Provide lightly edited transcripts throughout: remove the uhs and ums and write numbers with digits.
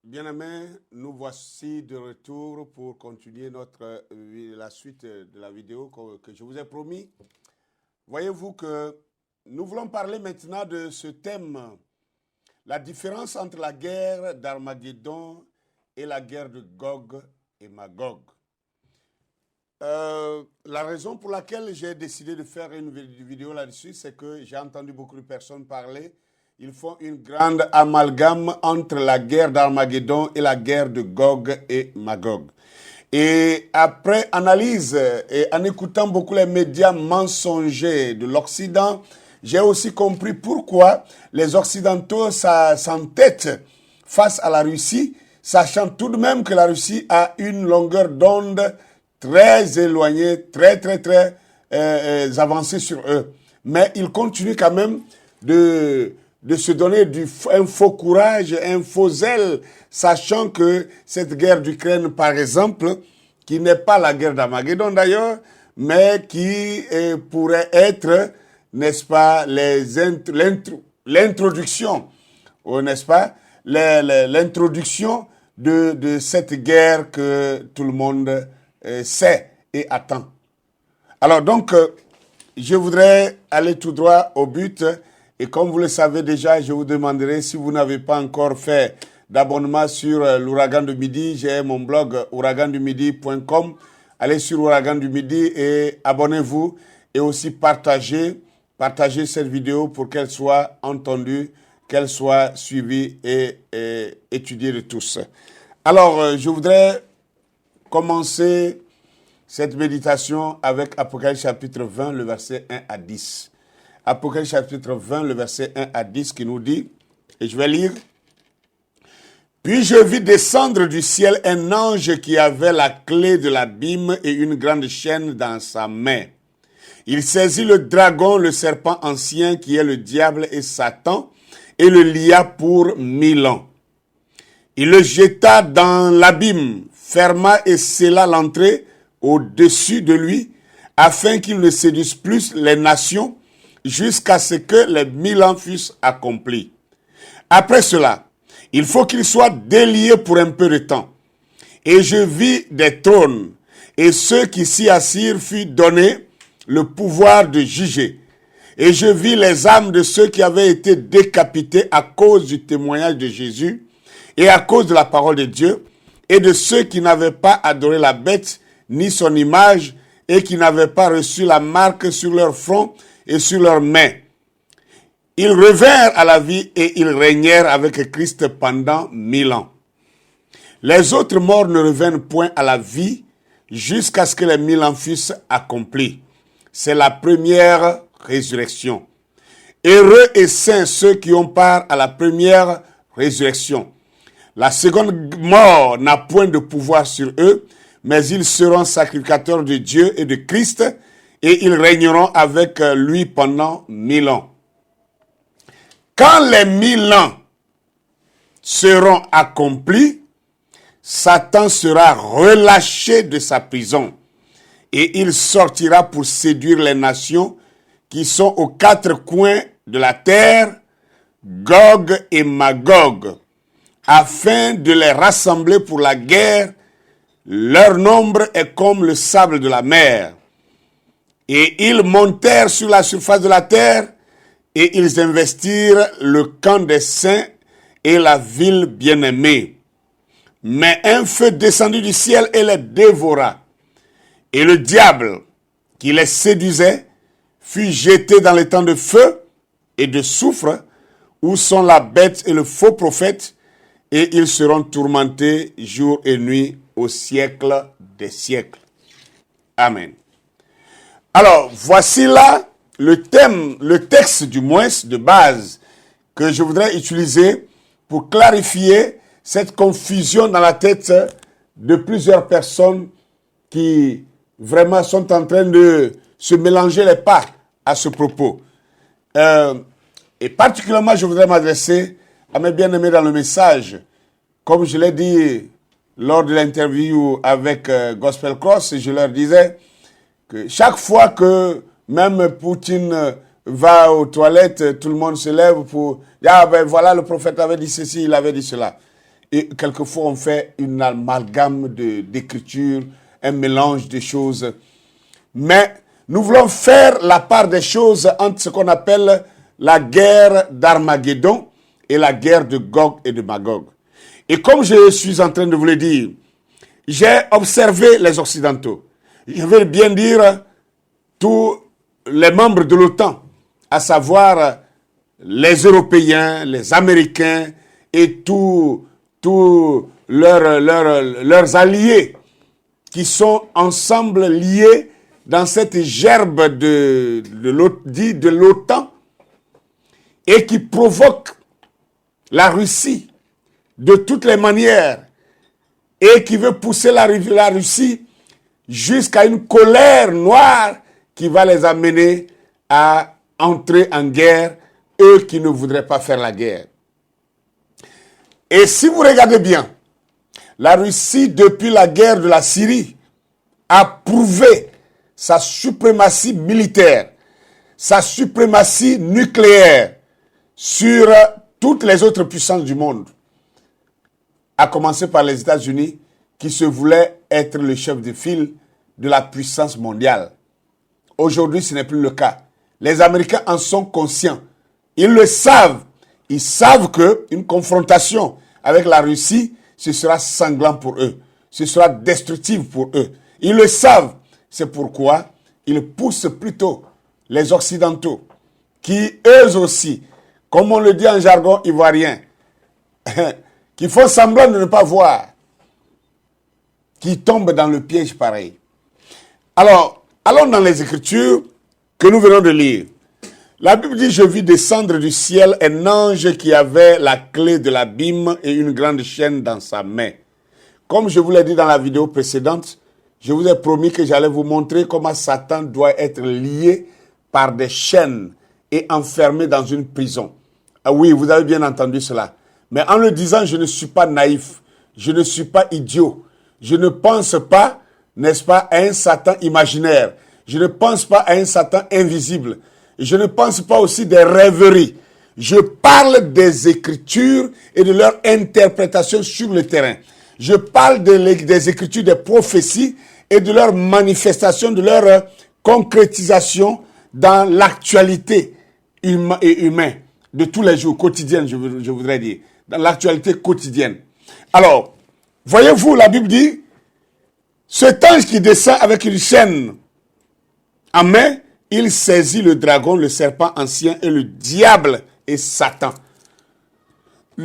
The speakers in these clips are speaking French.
Bien-aimés, nous voici de retour pour continuer la suite de la vidéo que je vous ai promis. Voyez-vous que nous voulons parler maintenant de ce thème, la différence entre la guerre d'Armageddon et la guerre de Gog et Magog. La raison pour laquelle j'ai décidé de faire une vidéo là-dessus, c'est que j'ai entendu beaucoup de personnes parler. Ils font une grande amalgame entre la guerre d'Armageddon et la guerre de Gog et Magog. Et après analyse et en écoutant beaucoup les médias mensongers de l'Occident, j'ai aussi compris pourquoi les Occidentaux s'entêtent face à la Russie, sachant tout de même que la Russie a une longueur d'onde très éloignée, très avancée sur eux. Mais ils continuent quand même de se donner un faux courage, un faux zèle, sachant que cette guerre d'Ukraine, par exemple, qui n'est pas la guerre d'Armageddon d'ailleurs, mais qui pourrait être, n'est-ce pas, l'introduction, n'est-ce pas, l'introduction de cette guerre que tout le monde sait et attend. Alors donc, je voudrais aller tout droit au but. Et comme vous le savez déjà, je vous demanderai, si vous n'avez pas encore fait d'abonnement sur l'Ouragan du Midi, j'ai mon blog ouragandumidi.com. Allez sur Ouragan du Midi et abonnez-vous. Et aussi partagez cette vidéo pour qu'elle soit entendue, qu'elle soit suivie et étudiée de tous. Alors, je voudrais commencer cette méditation avec Apocalypse chapitre 20, le verset 1 à 10. Apocalypse chapitre 20, le verset 1 à 10 qui nous dit, et je vais lire, « Puis je vis descendre du ciel un ange qui avait la clé de l'abîme et une grande chaîne dans sa main. Il saisit le dragon, le serpent ancien qui est le diable et Satan, et le lia pour 1000 ans. Il le jeta dans l'abîme, ferma et scella l'entrée au-dessus de lui, afin qu'il ne séduise plus les nations, jusqu'à ce que les 1000 ans fussent accomplis. Après cela, il faut qu'il soit délié pour un peu de temps. Et je vis des trônes, et ceux qui s'y assirent furent donnés le pouvoir de juger. Et je vis les âmes de ceux qui avaient été décapités à cause du témoignage de Jésus, et à cause de la parole de Dieu, et de ceux qui n'avaient pas adoré la bête, ni son image, et qui n'avaient pas reçu la marque sur leur front, et sur leurs mains. Ils revinrent à la vie et ils régnèrent avec Christ pendant 1000 ans. Les autres morts ne reviennent point à la vie jusqu'à ce que les 1000 ans fussent accomplis. C'est la première résurrection. Heureux et saints ceux qui ont part à la première résurrection. La seconde mort n'a point de pouvoir sur eux, mais ils seront sacrificateurs de Dieu et de Christ, et ils régneront avec lui pendant 1000 ans. Quand les 1000 ans seront accomplis, Satan sera relâché de sa prison et il sortira pour séduire les nations qui sont aux 4 coins de la terre, Gog et Magog, afin de les rassembler pour la guerre. Leur nombre est comme le sable de la mer. Et ils montèrent sur la surface de la terre, et ils investirent le camp des saints et la ville bien-aimée. Mais un feu descendit du ciel et les dévora. Et le diable, qui les séduisait, fut jeté dans les temps de feu et de soufre, où sont la bête et le faux prophète, et ils seront tourmentés jour et nuit au siècle des siècles. Amen. Alors, voici là le thème, le texte du moins de base que je voudrais utiliser pour clarifier cette confusion dans la tête de plusieurs personnes qui vraiment sont en train de se mélanger les pas à ce propos. Et particulièrement, je voudrais m'adresser à mes bien-aimés dans le message comme je l'ai dit lors de l'interview avec Gospel Cross, je leur disais que chaque fois que même Poutine va aux toilettes, tout le monde se lève pour dire ah ben voilà, le prophète avait dit ceci, il avait dit cela. Et quelquefois on fait une amalgame d'écriture, un mélange de choses. Mais nous voulons faire la part des choses entre ce qu'on appelle la guerre d'Armageddon et la guerre de Gog et de Magog. Et comme je suis en train de vous le dire, j'ai observé les Occidentaux. Je vais bien dire tous les membres de l'OTAN, à savoir les Européens, les Américains et tous leurs alliés qui sont ensemble liés dans cette gerbe de l'OTAN et qui provoquent la Russie de toutes les manières et qui veut pousser la Russie jusqu'à une colère noire qui va les amener à entrer en guerre, eux qui ne voudraient pas faire la guerre. Et si vous regardez bien, la Russie, depuis la guerre de la Syrie, a prouvé sa suprématie militaire, sa suprématie nucléaire sur toutes les autres puissances du monde, à commencer par les États-Unis, qui se voulaient être le chef de file de la puissance mondiale. Aujourd'hui, ce n'est plus le cas. Les Américains en sont conscients. Ils le savent. Ils savent qu'une confrontation avec la Russie, ce sera sanglant pour eux. Ce sera destructif pour eux. Ils le savent. C'est pourquoi ils poussent plutôt les Occidentaux, qui eux aussi, comme on le dit en jargon ivoirien, qui font semblant de ne pas voir, qui tombent dans le piège pareil. Alors, allons dans les Écritures que nous venons de lire. La Bible dit, je vis descendre du ciel un ange qui avait la clé de l'abîme et une grande chaîne dans sa main. Comme je vous l'ai dit dans la vidéo précédente, je vous ai promis que j'allais vous montrer comment Satan doit être lié par des chaînes et enfermé dans une prison. Ah oui, vous avez bien entendu cela. Mais en le disant, je ne suis pas naïf, je ne suis pas idiot. Je ne pense pas, n'est-ce pas, à un Satan imaginaire. Je ne pense pas à un Satan invisible. Je ne pense pas aussi des rêveries. Je parle des Écritures et de leur interprétation sur le terrain. Je parle des Écritures, des prophéties et de leur manifestation, de leur concrétisation dans l'actualité humaine de tous les jours, quotidienne, je voudrais dire, dans l'actualité quotidienne. Alors, voyez-vous, la Bible dit, cet ange qui descend avec une chaîne en main, il saisit le dragon, le serpent ancien et le diable et Satan.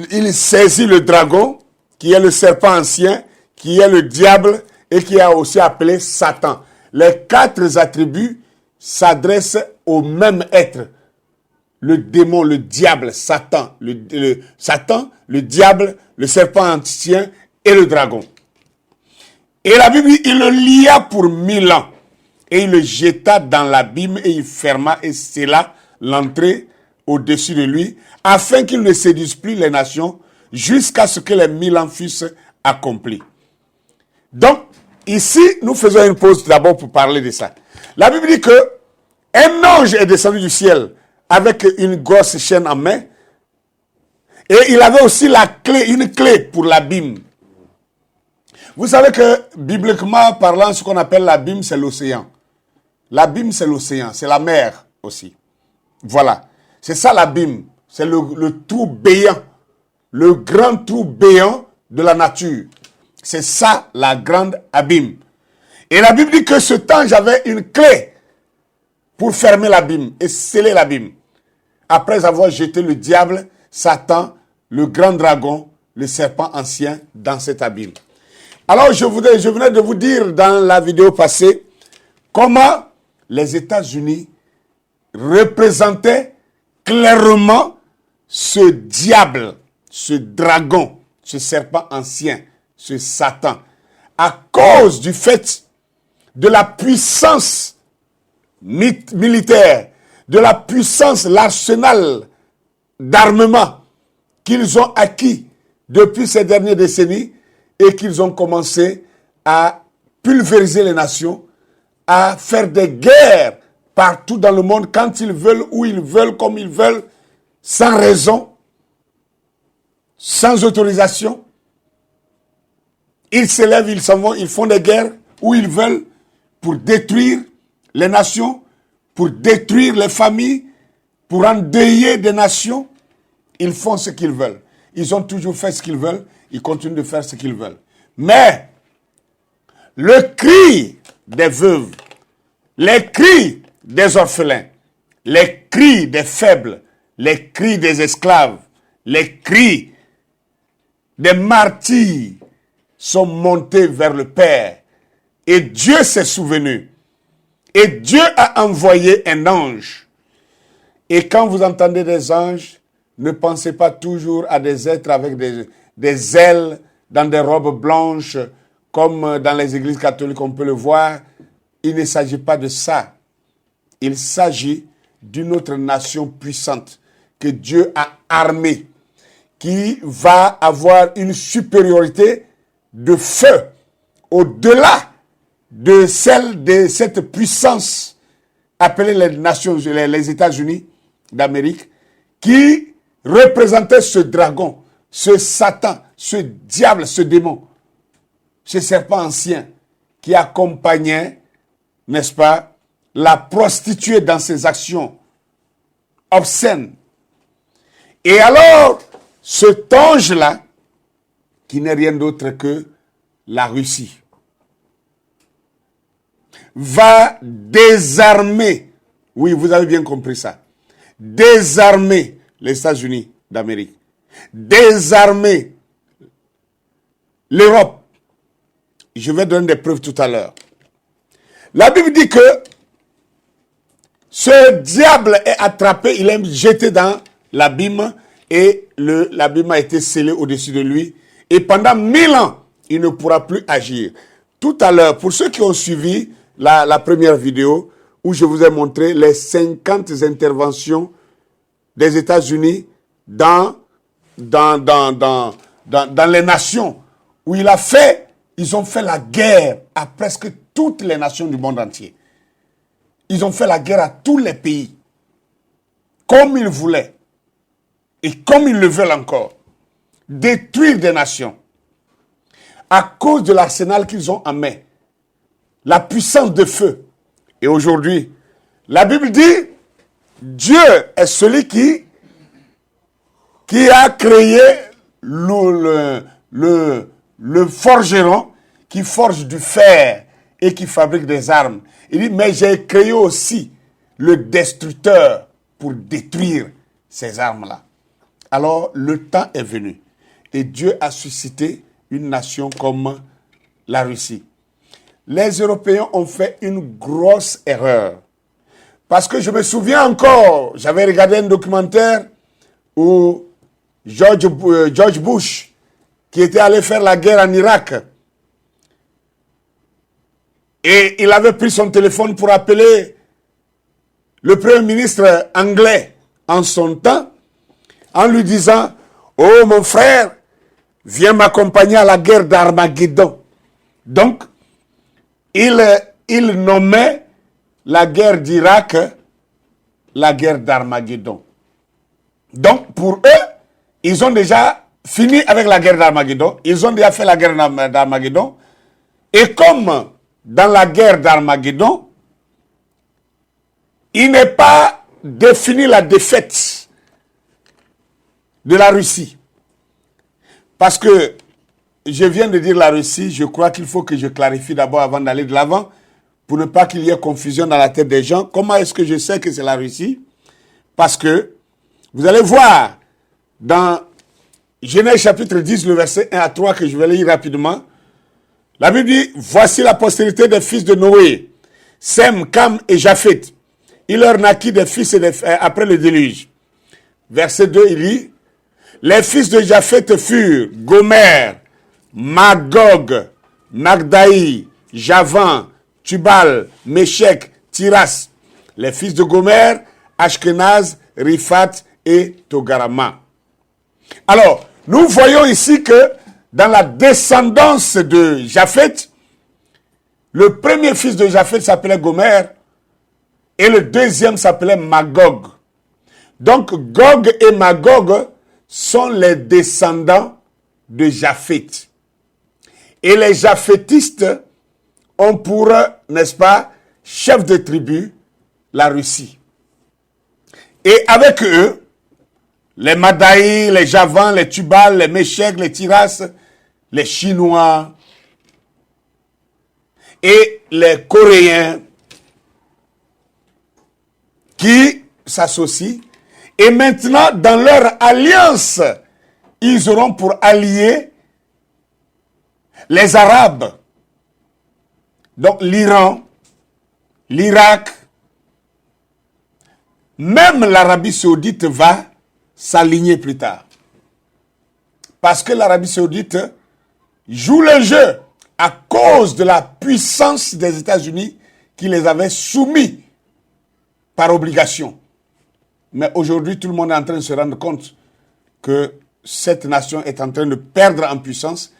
Il saisit le dragon, qui est le serpent ancien, qui est le diable et qui est aussi appelé Satan. Les 4 attributs s'adressent au même être. Le démon, le diable, Satan, Satan, le diable, le serpent ancien et le dragon. Et la Bible dit, il le lia pour 1000 ans. Et il le jeta dans l'abîme et il ferma et scella l'entrée au-dessus de lui, afin qu'il ne séduise plus les nations jusqu'à ce que les 1000 ans fussent accomplis. Donc, ici, nous faisons une pause d'abord pour parler de ça. La Bible dit que un ange est descendu du ciel avec une grosse chaîne en main et il avait aussi la clé, une clé pour l'abîme. Vous savez que, bibliquement parlant, ce qu'on appelle l'abîme, c'est l'océan. L'abîme, c'est l'océan, c'est la mer aussi. Voilà. C'est ça l'abîme. C'est le trou béant. Le grand trou béant de la nature. C'est ça, la grande abîme. Et la Bible dit que cet ange avait une clé pour fermer l'abîme et sceller l'abîme. Après avoir jeté le diable, Satan, le grand dragon, le serpent ancien dans cet abîme. Alors, je venais de vous dire dans la vidéo passée comment les États-Unis représentaient clairement ce diable, ce dragon, ce serpent ancien, ce Satan, à cause du fait de la puissance militaire, de la puissance, l'arsenal d'armement qu'ils ont acquis depuis ces dernières décennies et qu'ils ont commencé à pulvériser les nations, à faire des guerres partout dans le monde quand ils veulent, où ils veulent, comme ils veulent, sans raison, sans autorisation. Ils s'élèvent, ils s'en vont, ils font des guerres où ils veulent pour détruire les nations, pour détruire les familles, pour endeuiller des nations. Ils font ce qu'ils veulent. Ils ont toujours fait ce qu'ils veulent. Ils continuent de faire ce qu'ils veulent. Mais le cri des veuves, les cris des orphelins, les cris des faibles, les cris des esclaves, les cris des martyrs sont montés vers le Père. Et Dieu s'est souvenu. Et Dieu a envoyé un ange. Et quand vous entendez des anges, ne pensez pas toujours à des êtres avec des ailes dans des robes blanches, comme dans les églises catholiques on peut le voir. Il ne s'agit pas de ça. Il s'agit d'une autre nation puissante que Dieu a armée, qui va avoir une supériorité de feu au-delà de celle de cette puissance appelée les États-Unis d'Amérique, qui représentait ce dragon, ce Satan, ce diable, ce démon, ce serpent ancien qui accompagnait, n'est-ce pas, la prostituée dans ses actions obscènes. Et alors, cet ange-là, qui n'est rien d'autre que la Russie, va désarmer, oui, vous avez bien compris ça, désarmer les États-Unis d'Amérique, désarmer l'Europe. Je vais donner des preuves tout à l'heure. La Bible dit que ce diable est attrapé, il est jeté dans l'abîme et l'abîme a été scellé au-dessus de lui. Et pendant 1000 ans, il ne pourra plus agir. Tout à l'heure, pour ceux qui ont suivi la première vidéo où je vous ai montré les 50 interventions des États-Unis dans les nations où ils ont fait la guerre à presque toutes les nations du monde entier. Ils ont fait la guerre à tous les pays, comme ils voulaient et comme ils le veulent encore. Détruire des nations à cause de l'arsenal qu'ils ont en main, la puissance de feu. Et aujourd'hui, la Bible dit, Dieu est celui qui a créé le forgeron qui forge du fer et qui fabrique des armes. Il dit, mais j'ai créé aussi le destructeur pour détruire ces armes-là. Alors, le temps est venu. Et Dieu a suscité une nation comme la Russie. Les Européens ont fait une grosse erreur. Parce que je me souviens encore, j'avais regardé un documentaire où George Bush, qui était allé faire la guerre en Irak, et il avait pris son téléphone pour appeler le Premier ministre anglais en son temps, en lui disant, « Oh mon frère, viens m'accompagner à la guerre d'Armageddon. » Donc, il nommait la guerre d'Irak la guerre d'Armageddon. Donc, pour eux, ils ont déjà fini avec la guerre d'Armageddon. Ils ont déjà fait la guerre d'Armageddon. Et comme dans la guerre d'Armageddon, il n'est pas défini la défaite de la Russie. Parce que je viens de dire la Russie, je crois qu'il faut que je clarifie d'abord avant d'aller de l'avant, pour ne pas qu'il y ait confusion dans la tête des gens. Comment est-ce que je sais que c'est la Russie? Parce que, vous allez voir, dans Genèse chapitre 10, le verset 1 à 3, que je vais lire rapidement, la Bible dit, « Voici la postérité des fils de Noé, Sem, Cam et Japheth. Il leur naquit des fils et après le déluge. » Verset 2, il dit, « Les fils de Japheth furent Gomer, Magog, Magdaï, Javan, Tubal, Méchec, Tiras. Les fils de Gomer, Ashkenaz, Riphat et Togarama. » Alors, nous voyons ici que dans la descendance de Japheth, le premier fils de Japheth s'appelait Gomer et le deuxième s'appelait Magog. Donc Gog et Magog sont les descendants de Japheth. Et les Japhétistes ont pour, n'est-ce pas, chef de tribu, la Russie. Et avec eux, les Madaïs, les Javans, les Tubal, les Méchèques, les Tiras, les Chinois et les Coréens qui s'associent. Et maintenant, dans leur alliance, ils auront pour alliés les Arabes. Donc l'Iran, l'Irak, même l'Arabie Saoudite va s'aligner plus tard. Parce que l'Arabie Saoudite joue le jeu à cause de la puissance des États-Unis qui les avait soumis par obligation. Mais aujourd'hui, tout le monde est en train de se rendre compte que cette nation est en train de perdre en puissance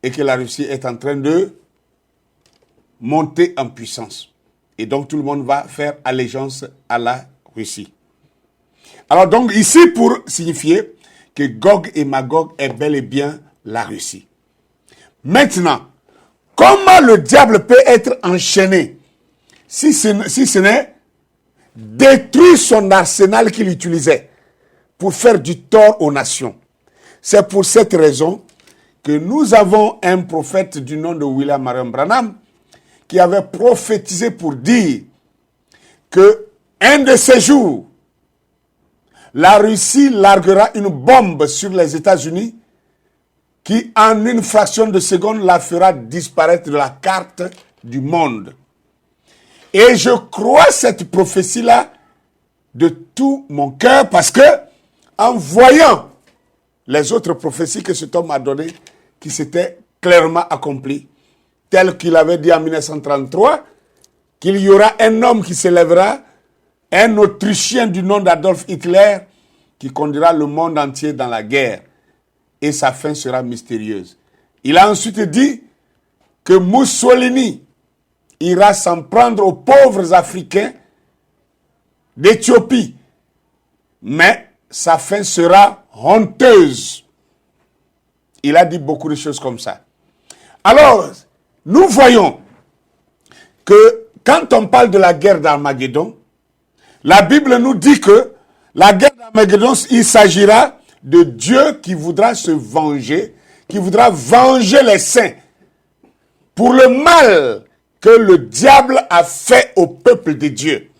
et que la Russie est en train de monter en puissance. Et donc, tout le monde va faire allégeance à la Russie. Alors donc, ici, pour signifier que Gog et Magog est bel et bien la Russie. Maintenant, comment le diable peut être enchaîné si ce n'est détruire son arsenal qu'il utilisait pour faire du tort aux nations? C'est pour cette raison que nous avons un prophète du nom de William Marion Branham qui avait prophétisé pour dire que un de ces jours, la Russie larguera une bombe sur les États-Unis qui, en une fraction de seconde, la fera disparaître de la carte du monde. Et je crois cette prophétie-là de tout mon cœur parce que, en voyant les autres prophéties que cet homme a données, qui s'étaient clairement accomplies, tel qu'il avait dit en 1933, qu'il y aura un homme qui s'élèvera, un Autrichien du nom d'Adolf Hitler, qui conduira le monde entier dans la guerre. Et sa fin sera mystérieuse. Il a ensuite dit que Mussolini ira s'en prendre aux pauvres Africains d'Éthiopie. Mais sa fin sera honteuse. Il a dit beaucoup de choses comme ça. Alors, nous voyons que quand on parle de la guerre d'Armageddon, la Bible nous dit que la guerre d'Armageddon, il s'agira de Dieu qui voudra se venger, qui voudra venger les saints pour le mal que le diable a fait au peuple de Dieu.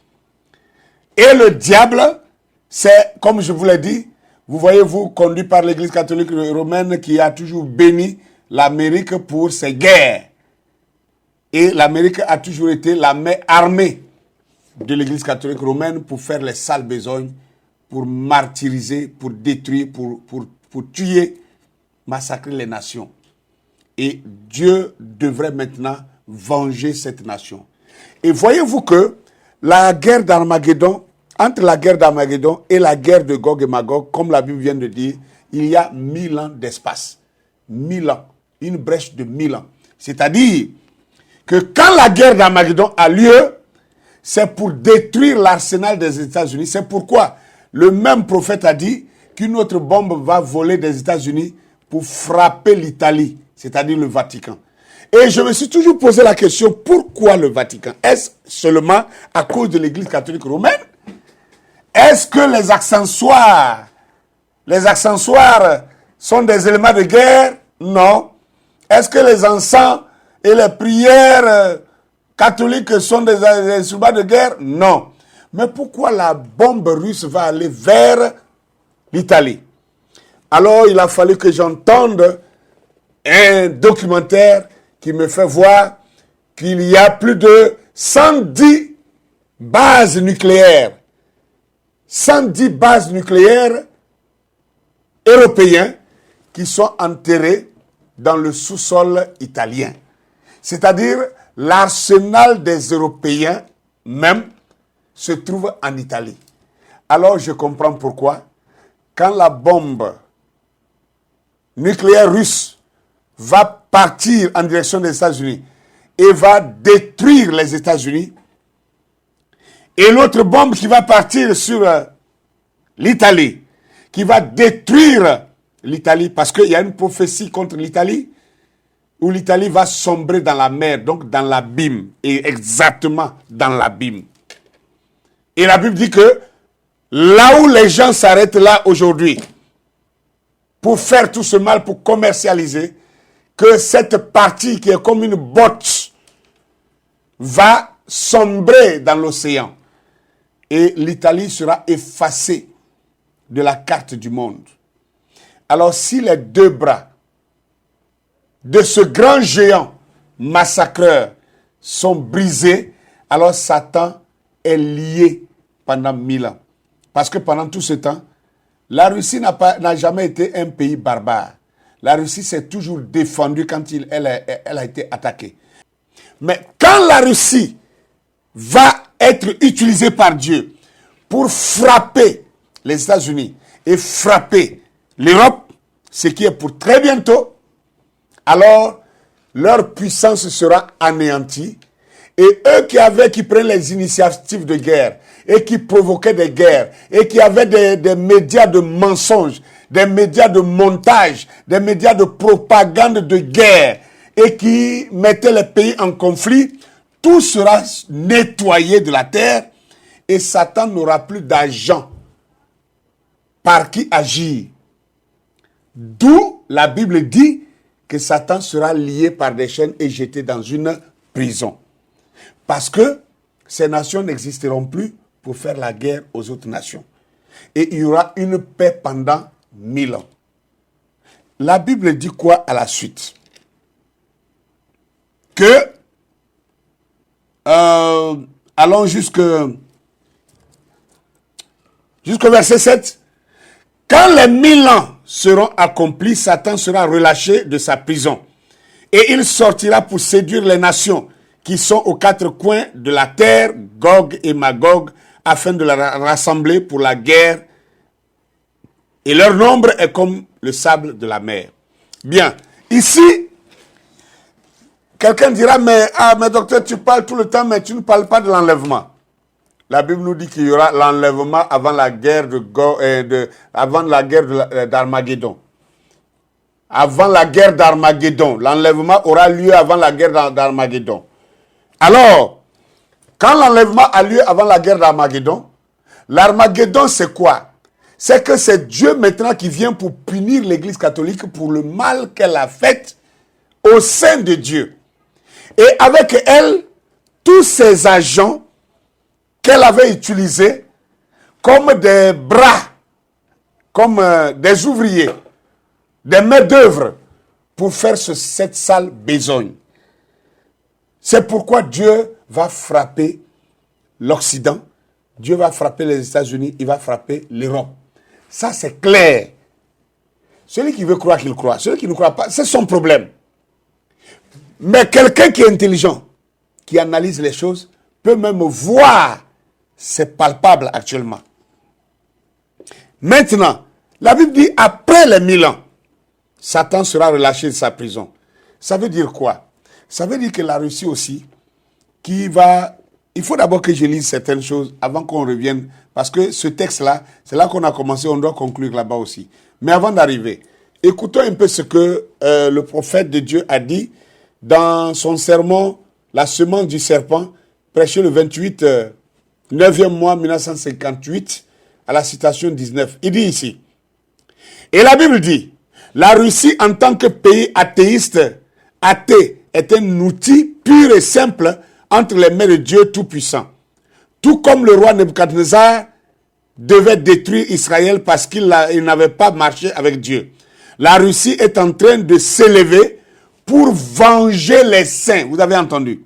Et le diable, c'est, comme je vous l'ai dit, vous voyez-vous, conduit par l'Église catholique romaine qui a toujours béni l'Amérique pour ses guerres. Et l'Amérique a toujours été la main armée de l'Église catholique romaine pour faire les sales besognes, pour martyriser, pour détruire, pour tuer, massacrer les nations. Et Dieu devrait maintenant venger cette nation. Et voyez-vous que la guerre d'Armageddon, entre la guerre d'Armageddon et la guerre de Gog et Magog, comme la Bible vient de dire, il y a 1000 ans d'espace. 1000 ans. Une brèche de 1000 ans. C'est-à-dire que quand la guerre d'Armageddon a lieu, c'est pour détruire l'arsenal des États-Unis. C'est pourquoi le même prophète a dit qu'une autre bombe va voler des États-Unis pour frapper l'Italie, c'est-à-dire le Vatican. Et je me suis toujours posé la question, pourquoi le Vatican? Est-ce seulement à cause de l'Église catholique romaine? Est-ce que les accessoires sont des éléments de guerre? Non. Est-ce que les encens et les prières catholiques sont des instruments de guerre? Non. Mais pourquoi la bombe russe va aller vers l'Italie? Alors, il a fallu que j'entende un documentaire qui me fait voir qu'il y a plus de 110 bases nucléaires. 110 bases nucléaires européennes qui sont enterrées dans le sous-sol italien. C'est-à-dire, l'arsenal des Européens même se trouve en Italie. Alors je comprends pourquoi, quand la bombe nucléaire russe va partir en direction des États-Unis et va détruire les États-Unis, et l'autre bombe qui va partir sur l'Italie, qui va détruire l'Italie, parce qu'il y a une prophétie contre l'Italie, où l'Italie va sombrer dans la mer, donc dans l'abîme, et exactement dans l'abîme. Et la Bible dit que là où les gens s'arrêtent là aujourd'hui, pour faire tout ce mal, pour commercialiser, que cette partie qui est comme une botte va sombrer dans l'océan. Et l'Italie sera effacée de la carte du monde. Alors si les deux bras de ce grand géant massacreur sont brisés, alors Satan est lié pendant 1000 ans. Parce que pendant tout ce temps, la Russie n'a jamais été un pays barbare. La Russie s'est toujours défendue quand elle a été attaquée. Mais quand la Russie va être utilisée par Dieu pour frapper les États-Unis et frapper l'Europe, ce qui est pour très bientôt, alors leur puissance sera anéantie. Et eux qui prennent les initiatives de guerre et qui provoquaient des guerres et qui avaient des médias de mensonges, des médias de montage, des médias de propagande de guerre et qui mettaient les pays en conflit, tout sera nettoyé de la terre et Satan n'aura plus d'agent par qui agir. D'où la Bible dit que Satan sera lié par des chaînes et jeté dans une prison. Parce que ces nations n'existeront plus pour faire la guerre aux autres nations. Et il y aura une paix pendant 1000 ans. La Bible dit quoi à la suite? Que, allons jusqu'au verset 7. Quand les 1000 ans seront accomplis, Satan sera relâché de sa prison. Et il sortira pour séduire les nations qui sont aux quatre coins de la terre, Gog et Magog, afin de les rassembler pour la guerre. Et leur nombre est comme le sable de la mer. Bien, ici, quelqu'un dira, mais docteur, tu parles tout le temps, mais tu ne parles pas de l'enlèvement. La Bible nous dit qu'il y aura l'enlèvement avant la guerre d'Armageddon. Avant la guerre d'Armageddon. L'enlèvement aura lieu avant la guerre d'Armageddon. Alors, quand l'enlèvement a lieu avant la guerre d'Armageddon, l'Armageddon c'est quoi? C'est que c'est Dieu maintenant qui vient pour punir l'Église catholique pour le mal qu'elle a fait au sein de Dieu. Et avec elle, tous ces agents qu'elle avait utilisés comme des bras, comme des ouvriers, des mains d'œuvre pour faire cette sale besogne. C'est pourquoi Dieu va frapper l'Occident, Dieu va frapper les États-Unis, il va frapper l'Europe. Ça, c'est clair. Celui qui veut croire qu'il croit, celui qui ne croit pas, c'est son problème. Mais quelqu'un qui est intelligent, qui analyse les choses, peut même voir, c'est palpable actuellement. Maintenant, la Bible dit, après les 1000 ans, Satan sera relâché de sa prison. Ça veut dire quoi? Ça veut dire que la Russie aussi, il faut d'abord que je lise certaines choses avant qu'on revienne, parce que ce texte-là, c'est là qu'on a commencé, on doit conclure là-bas aussi. Mais avant d'arriver, écoutons un peu ce que le prophète de Dieu a dit dans son sermon, la semence du serpent, prêché le 28, 9e mois 1958, à la citation 19. Il dit ici, et la Bible dit, la Russie en tant que pays athéiste, athée, est un outil pur et simple entre les mains de Dieu Tout-Puissant. Tout comme le roi Nebuchadnezzar devait détruire Israël parce qu'il n'avait pas marché avec Dieu. La Russie est en train de s'élever pour venger les saints. Vous avez entendu?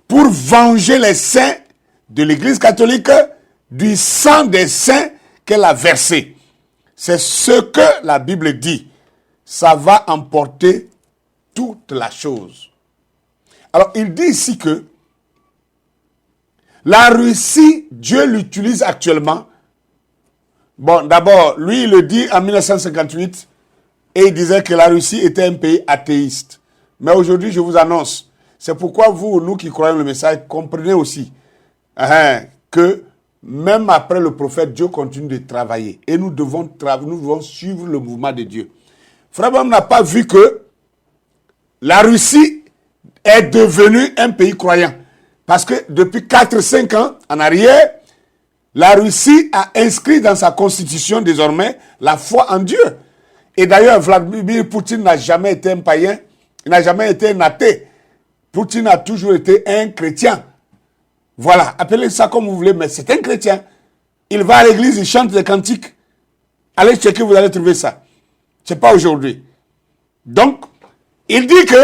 Pour venger les saints de l'Église catholique du sang des saints qu'elle a versé. C'est ce que la Bible dit. Ça va emporter toute la chose. Alors, il dit ici que la Russie, Dieu l'utilise actuellement. Bon, d'abord, lui, il le dit en 1958. et il disait que la Russie était un pays athéiste. Mais aujourd'hui, je vous annonce, c'est pourquoi vous, nous qui croyons le message, comprenez aussi que même après le prophète, Dieu continue de travailler. Et nous devons suivre le mouvement de Dieu. Frère Branham n'a pas vu que la Russie est devenue un pays croyant. Parce que depuis 4-5 ans en arrière, la Russie a inscrit dans sa constitution désormais la foi en Dieu. Et d'ailleurs, Vladimir Poutine n'a jamais été un païen, il n'a jamais été un athée. Poutine a toujours été un chrétien. Voilà, appelez ça comme vous voulez, mais c'est un chrétien. Il va à l'église, il chante des cantiques. Allez checker, vous allez trouver ça. C'est pas aujourd'hui. Donc, il dit que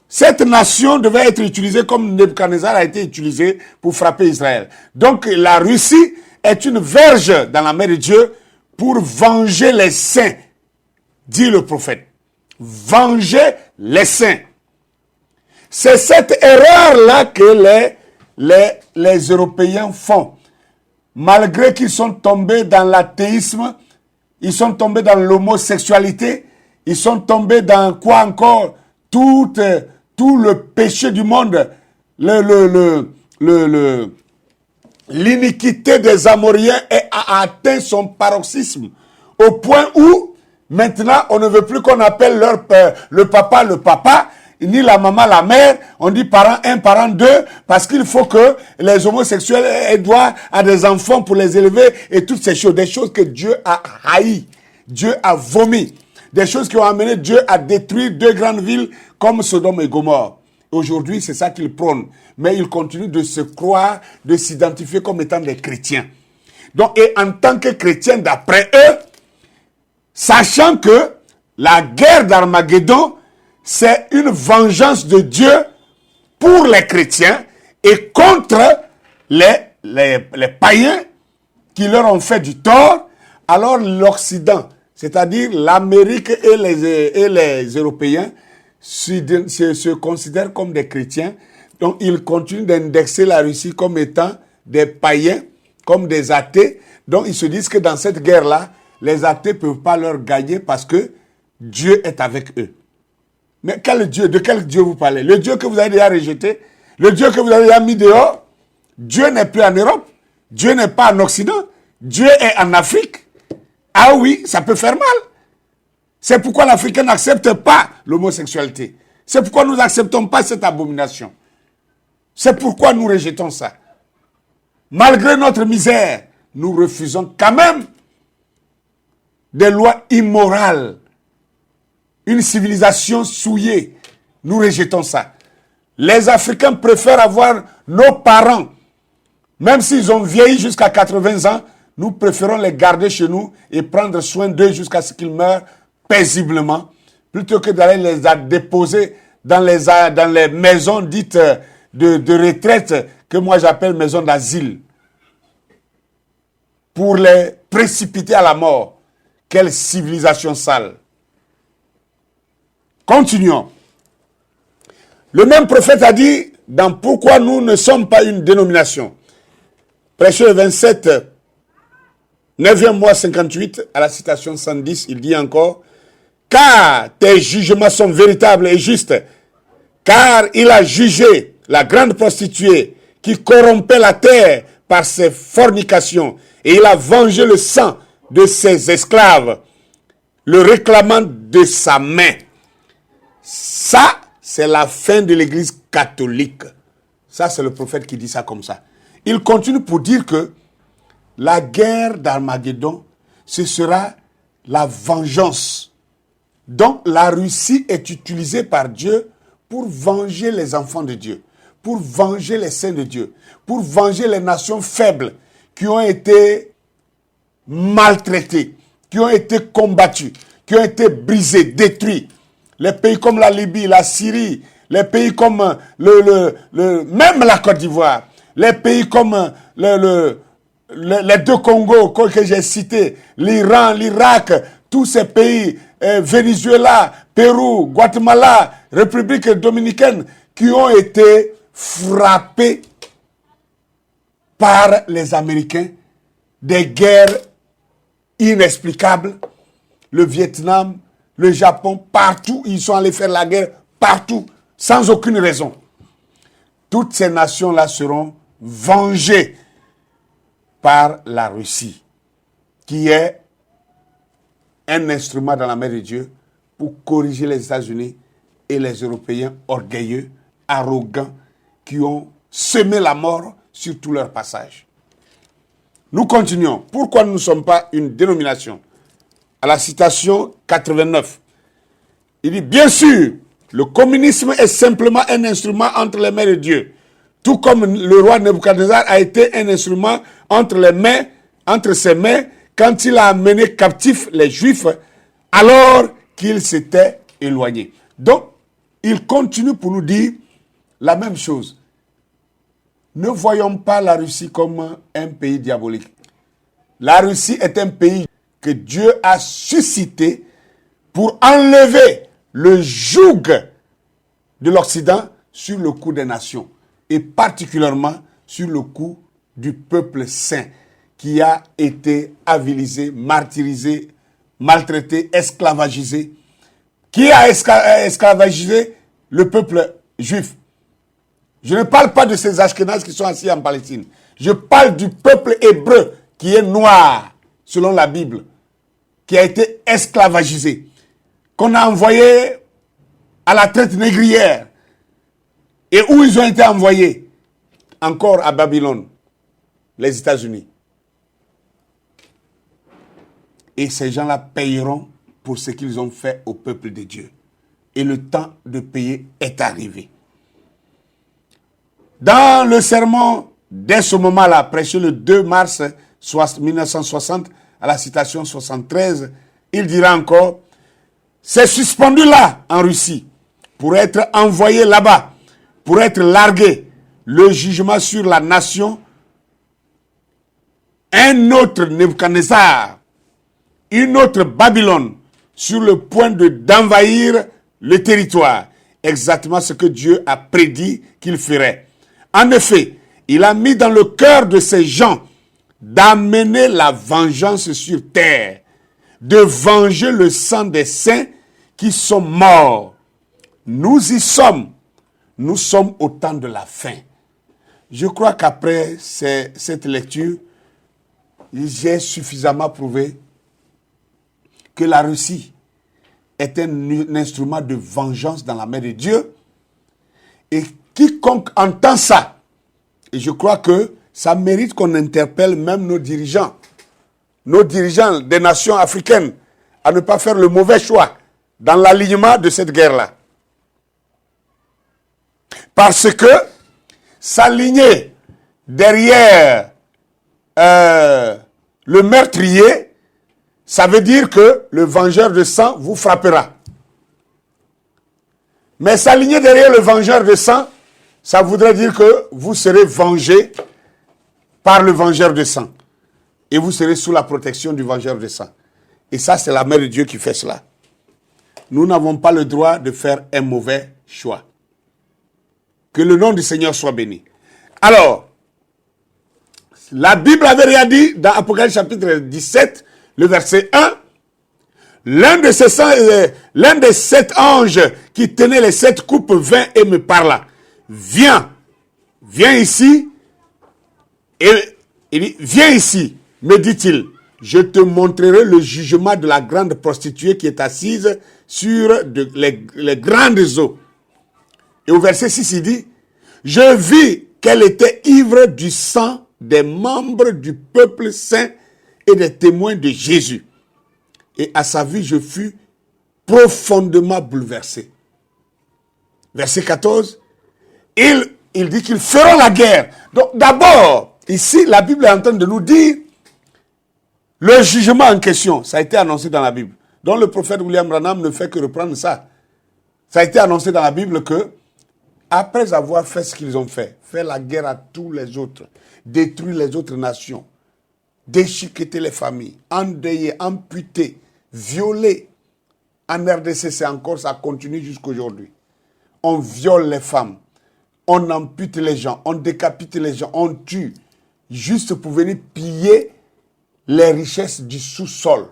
cette nation devait être utilisée comme Nebuchadnezzar a été utilisé pour frapper Israël. Donc, la Russie est une verge dans la main de Dieu pour venger les saints, dit le prophète. Venger les saints. C'est cette erreur-là que les Européens font. Malgré qu'ils sont tombés dans l'athéisme, ils sont tombés dans l'homosexualité, ils sont tombés dans quoi encore? Tout le péché du monde, l'iniquité des Amoriens a atteint son paroxysme, au point où maintenant on ne veut plus qu'on appelle leur père, le papa, ni la maman la mère, on dit parent 1, parent 2, parce qu'il faut que les homosexuels aient droit à des enfants pour les élever et toutes ces choses, des choses que Dieu a haïes, Dieu a vomi, des choses qui ont amené Dieu à détruire 2 grandes villes comme Sodome et Gomorrhe. Aujourd'hui, c'est ça qu'ils prônent, mais ils continuent de se croire, de s'identifier comme étant des chrétiens. Donc, et en tant que chrétiens d'après eux, sachant que la guerre d'Armageddon, c'est une vengeance de Dieu pour les chrétiens et contre les païens qui leur ont fait du tort. Alors l'Occident, c'est-à-dire l'Amérique et les Européens, se considèrent comme des chrétiens. Donc ils continuent d'indexer la Russie comme étant des païens, comme des athées. Donc ils se disent que dans cette guerre-là, les athées ne peuvent pas leur gagner parce que Dieu est avec eux. Mais quel Dieu? De quel Dieu vous parlez? Le Dieu que vous avez déjà rejeté? Le Dieu que vous avez déjà mis dehors? Dieu n'est plus en Europe. Dieu n'est pas en Occident. Dieu est en Afrique. Ah oui, ça peut faire mal. C'est pourquoi l'Africain n'accepte pas l'homosexualité. C'est pourquoi nous n'acceptons pas cette abomination. C'est pourquoi nous rejetons ça. Malgré notre misère, nous refusons quand même des lois immorales. Une civilisation souillée. Nous rejetons ça. Les Africains préfèrent avoir nos parents, même s'ils ont vieilli jusqu'à 80 ans, nous préférons les garder chez nous et prendre soin d'eux jusqu'à ce qu'ils meurent paisiblement, plutôt que d'aller les déposer dans les maisons dites de retraite, que moi j'appelle maisons d'asile, pour les précipiter à la mort. Quelle civilisation sale! Continuons. Le même prophète a dit dans Pourquoi nous ne sommes pas une dénomination. Prêcheur 27, 9e mois 58, à la citation 110, il dit encore, car tes jugements sont véritables et justes, car il a jugé la grande prostituée qui corrompait la terre par ses fornications, et il a vengé le sang de ses esclaves, le réclamant de sa main. Ça, c'est la fin de l'Église catholique. Ça, c'est le prophète qui dit ça comme ça. Il continue pour dire que la guerre d'Armageddon, ce sera la vengeance. Donc, la Russie est utilisée par Dieu pour venger les enfants de Dieu, pour venger les saints de Dieu, pour venger les nations faibles qui ont été maltraitées, qui ont été combattues, qui ont été brisées, détruites. Les pays comme la Libye, la Syrie, les pays comme même la Côte d'Ivoire, les pays comme les 2 Congos que j'ai cités, l'Iran, l'Irak, tous ces pays, Venezuela, Pérou, Guatemala, République dominicaine, qui ont été frappés par les Américains, des guerres inexplicables, le Vietnam, le Japon, partout, ils sont allés faire la guerre, partout, sans aucune raison. Toutes ces nations-là seront vengées par la Russie, qui est un instrument dans la main de Dieu pour corriger les États-Unis et les Européens orgueilleux, arrogants, qui ont semé la mort sur tout leur passage. Nous continuons. Pourquoi nous ne sommes pas une dénomination? À la citation 89, il dit, bien sûr, le communisme est simplement un instrument entre les mains de Dieu, tout comme le roi Nebuchadnezzar a été un instrument entre ses mains, quand il a amené captifs les Juifs, alors qu'ils s'étaient éloignés. Donc, il continue pour nous dire la même chose. Ne voyons pas la Russie comme un pays diabolique. La Russie est un pays que Dieu a suscité pour enlever le joug de l'Occident sur le cou des nations, et particulièrement sur le cou du peuple saint, qui a été avilisé, martyrisé, maltraité, esclavagisé. Qui a esclavagisé le peuple juif? Je ne parle pas de ces Ashkénazes qui sont assis en Palestine. Je parle du peuple hébreu qui est noir, selon la Bible, qui a été esclavagisé, qu'on a envoyé à la traite négrière. Et où ils ont été envoyés? Encore à Babylone, les États-Unis. Et ces gens-là payeront pour ce qu'ils ont fait au peuple de Dieu. Et le temps de payer est arrivé. Dans le sermon, dès ce moment-là, prêché le 2 mars 1960, à la citation 73, il dira encore, c'est suspendu là, en Russie, pour être envoyé là-bas, pour être largué, le jugement sur la nation, un autre Nebuchadnezzar, une autre Babylone, sur le point d'envahir le territoire. Exactement ce que Dieu a prédit qu'il ferait. En effet, il a mis dans le cœur de ces gens d'amener la vengeance sur terre, de venger le sang des saints qui sont morts. Nous y sommes. Nous sommes au temps de la fin. Je crois qu'après cette lecture, j'ai suffisamment prouvé que la Russie est un instrument de vengeance dans la main de Dieu. Et quiconque entend ça, et je crois que ça mérite qu'on interpelle même nos dirigeants des nations africaines, à ne pas faire le mauvais choix dans l'alignement de cette guerre-là. Parce que s'aligner derrière le meurtrier, ça veut dire que le vengeur de sang vous frappera. Mais s'aligner derrière le vengeur de sang, ça voudrait dire que vous serez vengé par le vengeur de sang. Et vous serez sous la protection du vengeur de sang. Et ça, c'est la main de Dieu qui fait cela. Nous n'avons pas le droit de faire un mauvais choix. Que le nom du Seigneur soit béni. Alors, la Bible avait rien dit dans Apocalypse chapitre 17, le verset 1. L'un des 7 anges qui tenait les 7 coupes vint et me parla. Viens ici. Et il dit, viens ici, me dit-il. Je te montrerai le jugement de la grande prostituée qui est assise sur les grandes eaux. Et au verset 6, il dit, je vis qu'elle était ivre du sang des membres du peuple saint et des témoins de Jésus. Et à sa vue, je fus profondément bouleversé. Verset 14, il dit qu'ils feront la guerre. Donc d'abord, ici, la Bible est en train de nous dire le jugement en question. Ça a été annoncé dans la Bible. Donc le prophète William Branham ne fait que reprendre ça. Ça a été annoncé dans la Bible que, après avoir fait ce qu'ils ont fait la guerre à tous les autres, détruire les autres nations, déchiqueter les familles, endeuiller, amputer, violer. En RDC, c'est encore, ça continue jusqu'aujourd'hui. On viole les femmes, on ampute les gens, on décapite les gens, on tue, juste pour venir piller les richesses du sous-sol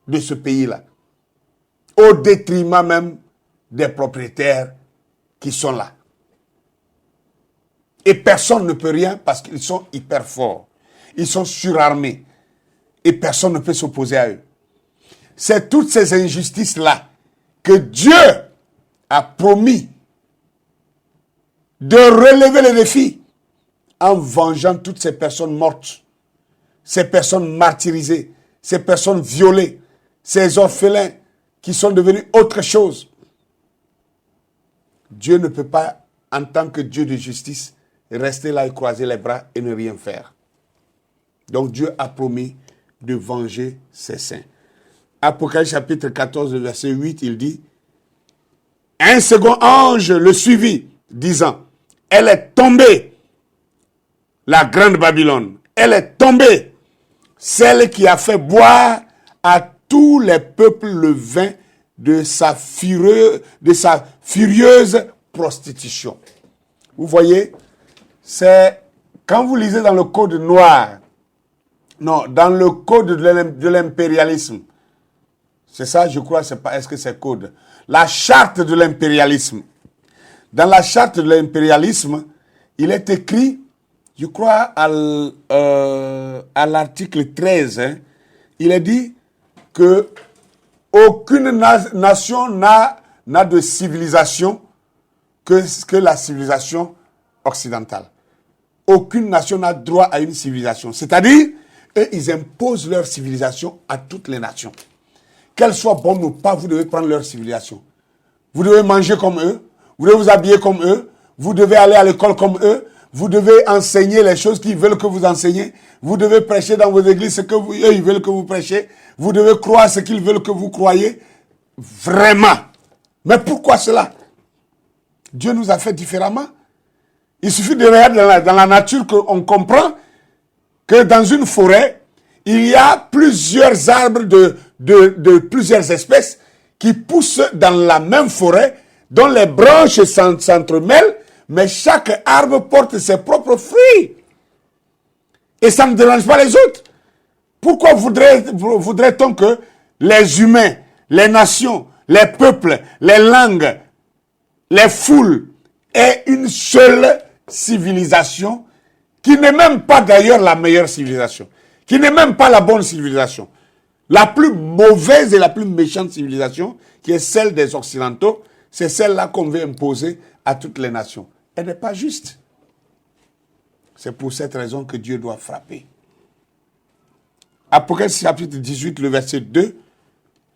de ce pays-là. au détriment même des propriétaires qui sont là. Et personne ne peut rien parce qu'ils sont hyper forts. Ils sont surarmés. Et personne ne peut s'opposer à eux. C'est toutes ces injustices-là que Dieu a promis de relever les défis en vengeant toutes ces personnes mortes, ces personnes martyrisées, ces personnes violées, ces orphelins qui sont devenus autre chose. Dieu ne peut pas, en tant que Dieu de justice, rester là et croiser les bras et ne rien faire. Donc Dieu a promis de venger ses saints. Apocalypse chapitre 14, verset 8, il dit, un second ange le suivit, disant, elle est tombée, la grande Babylone. Elle est tombée, celle qui a fait boire à tous les peuples le vin de sa furieuse prostitution. Vous voyez, c'est quand vous lisez dans le code noir, non, dans le code de l'impérialisme, c'est ça, je crois, c'est pas, est-ce que c'est code? La charte de l'impérialisme. Dans la charte de l'impérialisme, il est écrit, je crois, à l'article 13, hein, il est dit que aucune nation n'a de civilisation que la civilisation occidentale. Aucune nation n'a droit à une civilisation. C'est-à-dire, eux, ils imposent leur civilisation à toutes les nations. Qu'elles soient bonnes ou pas, vous devez prendre leur civilisation. Vous devez manger comme eux, vous devez vous habiller comme eux, vous devez aller à l'école comme eux, vous devez enseigner les choses qu'ils veulent que vous enseignez, vous devez prêcher dans vos églises ce que eux, ils veulent que vous prêchiez, vous devez croire ce qu'ils veulent que vous croyez. Vraiment. Mais pourquoi cela? Dieu nous a fait différemment. Il suffit de regarder dans la nature qu'on comprend que dans une forêt, il y a plusieurs arbres de plusieurs espèces qui poussent dans la même forêt, dont les branches s'entremêlent, mais chaque arbre porte ses propres fruits. Et ça ne dérange pas les autres. Pourquoi voudrait-on que les humains, les nations, les peuples, les langues, les foules aient une seule civilisation qui n'est même pas d'ailleurs la meilleure civilisation, qui n'est même pas la bonne civilisation. La plus mauvaise et la plus méchante civilisation, qui est celle des Occidentaux, c'est celle-là qu'on veut imposer à toutes les nations. Elle n'est pas juste. C'est pour cette raison que Dieu doit frapper. Apocalypse chapitre 18, le verset 2,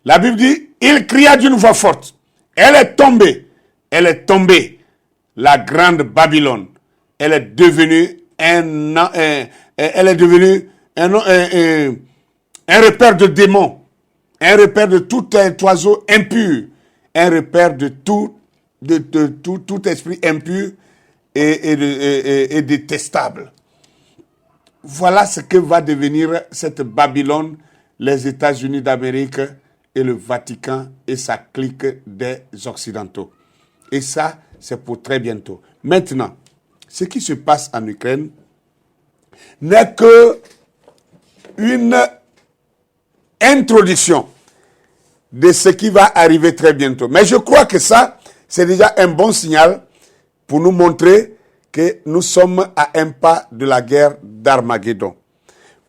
la Bible dit, il cria d'une voix forte, elle est tombée, la grande Babylone. Elle est devenue un repère de démons, un repère de tout oiseau impur, un repère de tout esprit impur et détestable. Voilà ce que va devenir cette Babylone, les États-Unis d'Amérique et le Vatican et sa clique des Occidentaux. Et ça, c'est pour très bientôt. Maintenant, ce qui se passe en Ukraine n'est que une introduction de ce qui va arriver très bientôt. Mais je crois que ça, c'est déjà un bon signal pour nous montrer que nous sommes à un pas de la guerre d'Armageddon.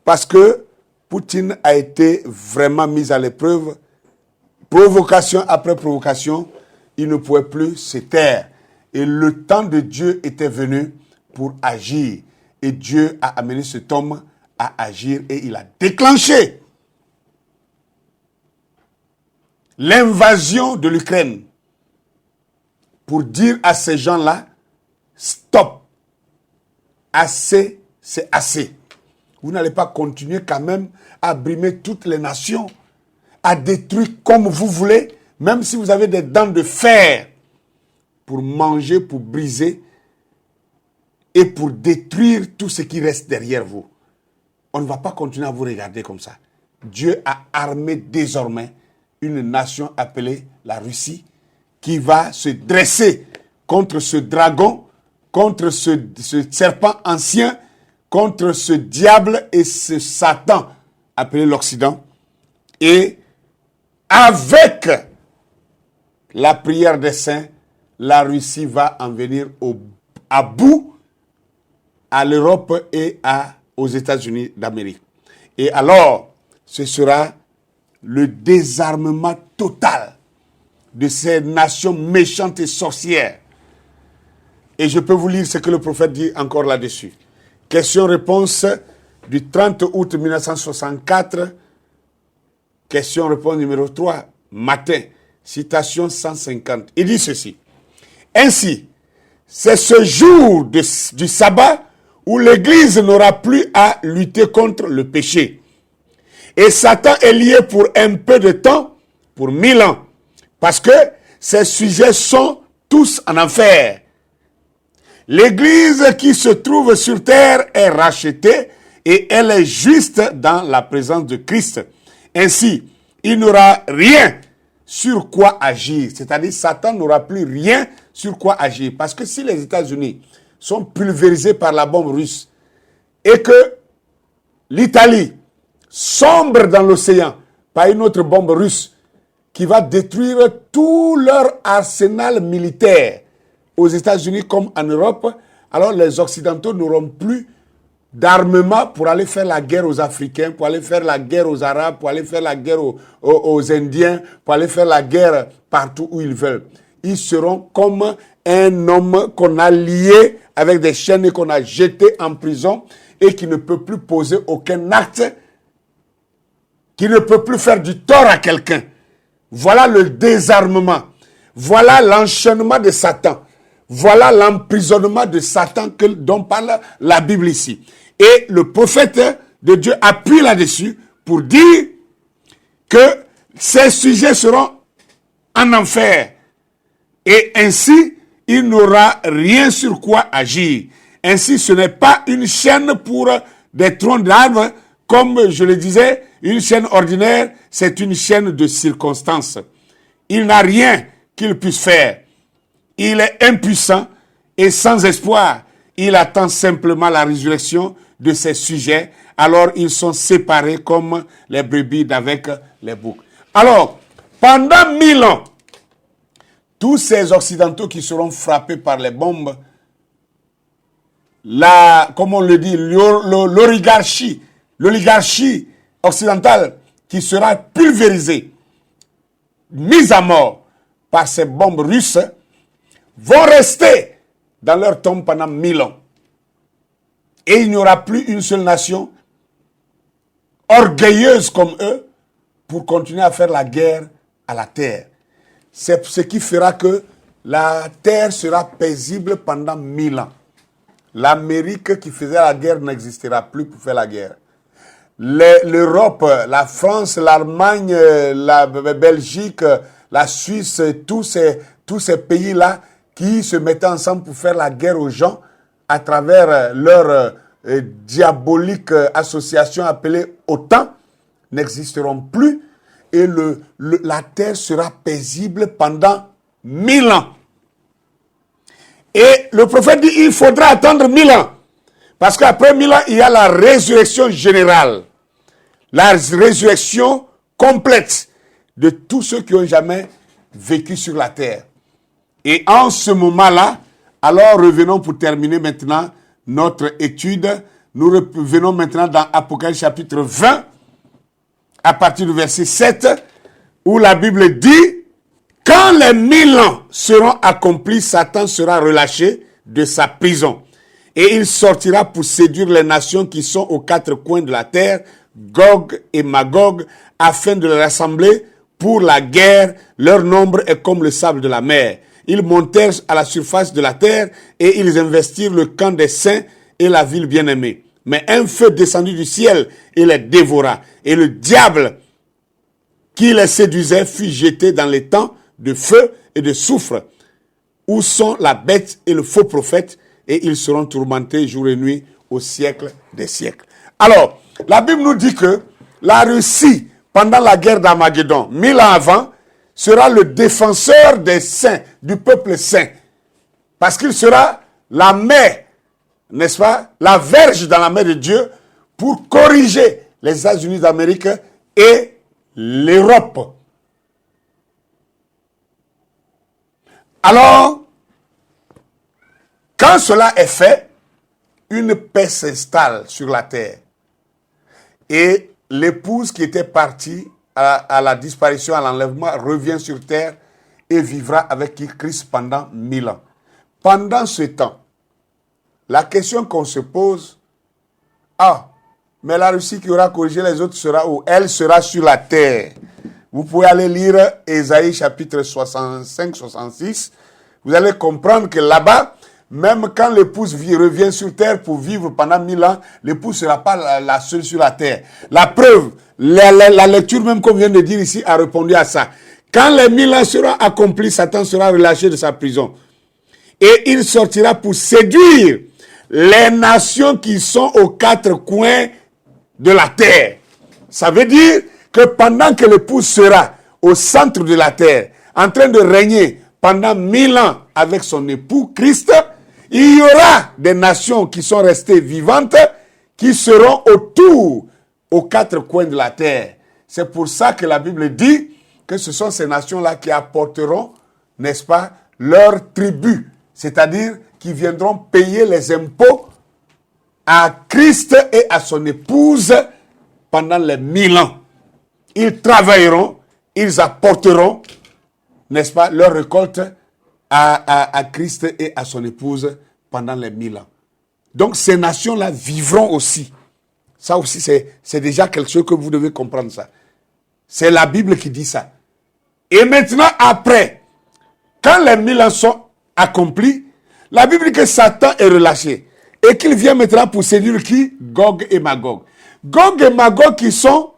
Parce que Poutine a été vraiment mis à l'épreuve. Provocation après provocation, il ne pouvait plus se taire. Et le temps de Dieu était venu pour agir. Et Dieu a amené cet homme à agir et il a déclenché l'invasion de l'Ukraine pour dire à ces gens-là, stop, assez, c'est assez. Vous n'allez pas continuer quand même à brimer toutes les nations, à détruire comme vous voulez, même si vous avez des dents de fer pour manger, pour briser et pour détruire tout ce qui reste derrière vous. On ne va pas continuer à vous regarder comme ça. Dieu a armé désormais une nation appelée la Russie qui va se dresser contre ce dragon, contre ce serpent ancien, contre ce diable et ce Satan appelé l'Occident. Et avec la prière des saints, la Russie va en venir à bout à l'Europe et aux États-Unis d'Amérique. Et alors, ce sera le désarmement total de ces nations méchantes et sorcières. Et je peux vous lire ce que le prophète dit encore là-dessus. Question-réponse du 30 août 1964. Question-réponse numéro 3, matin. Citation 150. Il dit ceci. Ainsi, c'est ce jour du sabbat où l'Église n'aura plus à lutter contre le péché. Et Satan est lié pour un peu de temps, pour 1000 ans. Parce que ces sujets sont tous en enfer. L'Église qui se trouve sur terre est rachetée et elle est juste dans la présence de Christ. Ainsi, il n'aura rien sur quoi agir. C'est-à-dire, Satan n'aura plus rien sur quoi agir. Parce que si les États-Unis sont pulvérisés par la bombe russe et que l'Italie sombre dans l'océan par une autre bombe russe qui va détruire tout leur arsenal militaire aux États-Unis comme en Europe, alors les Occidentaux n'auront plus d'armement pour aller faire la guerre aux Africains, pour aller faire la guerre aux Arabes, pour aller faire la guerre aux Indiens, pour aller faire la guerre partout où ils veulent. Ils seront comme un homme qu'on a lié avec des chaînes et qu'on a jeté en prison et qui ne peut plus poser aucun acte, qui ne peut plus faire du tort à quelqu'un. Voilà le désarmement. Voilà l'enchaînement de Satan. Voilà l'emprisonnement de Satan dont parle la Bible ici. Et le prophète de Dieu appuie là-dessus pour dire que ces sujets seront en enfer. Et ainsi, il n'aura rien sur quoi agir. Ainsi, ce n'est pas une chaîne pour des troncs d'arbres, comme je le disais, une chaîne ordinaire, c'est une chaîne de circonstances. Il n'a rien qu'il puisse faire. Il est impuissant et sans espoir. Il attend simplement la résurrection de ces sujets. Alors, ils sont séparés comme les brebis d'avec les boucs. Alors, pendant 1000 ans, tous ces Occidentaux qui seront frappés par les bombes, comme on le dit, l'oligarchie occidentale qui sera pulvérisée, mise à mort par ces bombes russes, vont rester dans leur tombe pendant 1000 ans. Et il n'y aura plus une seule nation orgueilleuse comme eux pour continuer à faire la guerre à la terre. C'est ce qui fera que la terre sera paisible pendant 1000 ans. L'Amérique qui faisait la guerre n'existera plus pour faire la guerre. L'Europe, la France, l'Allemagne, la Belgique, la Suisse, tous ces pays-là qui se mettaient ensemble pour faire la guerre aux gens à travers leur diabolique association appelée OTAN n'existeront plus et la terre sera paisible pendant 1000 ans. Et le prophète dit il faudra attendre 1000 ans. Parce qu'après 1000 ans, il y a la résurrection générale. La résurrection complète de tous ceux qui ont jamais vécu sur la terre. Et en ce moment-là, alors revenons pour terminer maintenant notre étude. Nous revenons maintenant dans Apocalypse chapitre 20, à partir du verset 7, où la Bible dit « Quand les 1000 ans seront accomplis, Satan sera relâché de sa prison. Et il sortira pour séduire les nations qui sont aux quatre coins de la terre, Gog et Magog, afin de les rassembler pour la guerre. Leur nombre est comme le sable de la mer. Ils montèrent à la surface de la terre et ils investirent le camp des saints et la ville bien-aimée. Mais un feu descendu du ciel et les dévora. Et le diable qui les séduisait fut jeté dans les temps de feu et de soufre, où sont la bête et le faux prophète, et ils seront tourmentés jour et nuit au siècle des siècles. Alors, la Bible nous dit que la Russie, pendant la guerre d'Armageddon, 1000 ans avant, sera le défenseur des saints, du peuple saint. Parce qu'il sera la main, n'est-ce pas, la verge dans la main de Dieu pour corriger les États-Unis d'Amérique et l'Europe. Alors, quand cela est fait, une paix s'installe sur la terre. Et l'épouse qui était partie à la disparition, à l'enlèvement, revient sur terre et vivra avec Christ pendant 1000 ans. Pendant ce temps, la question qu'on se pose, mais la Russie qui aura corrigé les autres sera où? Elle sera sur la terre. Vous pouvez aller lire Ésaïe chapitre 65-66. Vous allez comprendre que là-bas, même quand l'épouse revient sur terre pour vivre pendant 1000 ans, l'épouse ne sera pas la seule sur la terre. La preuve, la lecture même qu'on vient de dire ici a répondu à ça. Quand les 1000 ans seront accomplis, Satan sera relâché de sa prison. Et il sortira pour séduire les nations qui sont aux quatre coins de la terre. Ça veut dire que pendant que l'épouse sera au centre de la terre, en train de régner pendant 1000 ans avec son époux Christ, il y aura des nations qui sont restées vivantes, qui seront autour, aux quatre coins de la terre. C'est pour ça que la Bible dit que ce sont ces nations-là qui apporteront, n'est-ce pas, leur tribu, c'est-à-dire qui viendront payer les impôts à Christ et à son épouse pendant les 1000 ans. Ils travailleront, ils apporteront, n'est-ce pas, leur récolte à Christ et à son épouse pendant les 1000 ans. Donc ces nations-là vivront aussi. Ça aussi, c'est déjà quelque chose que vous devez comprendre ça. C'est la Bible qui dit ça. Et maintenant, après, quand les 1000 ans sont accomplis, la Bible dit que Satan est relâché. Et qu'il vient maintenant pour séduire qui? Gog et Magog. Gog et Magog qui sont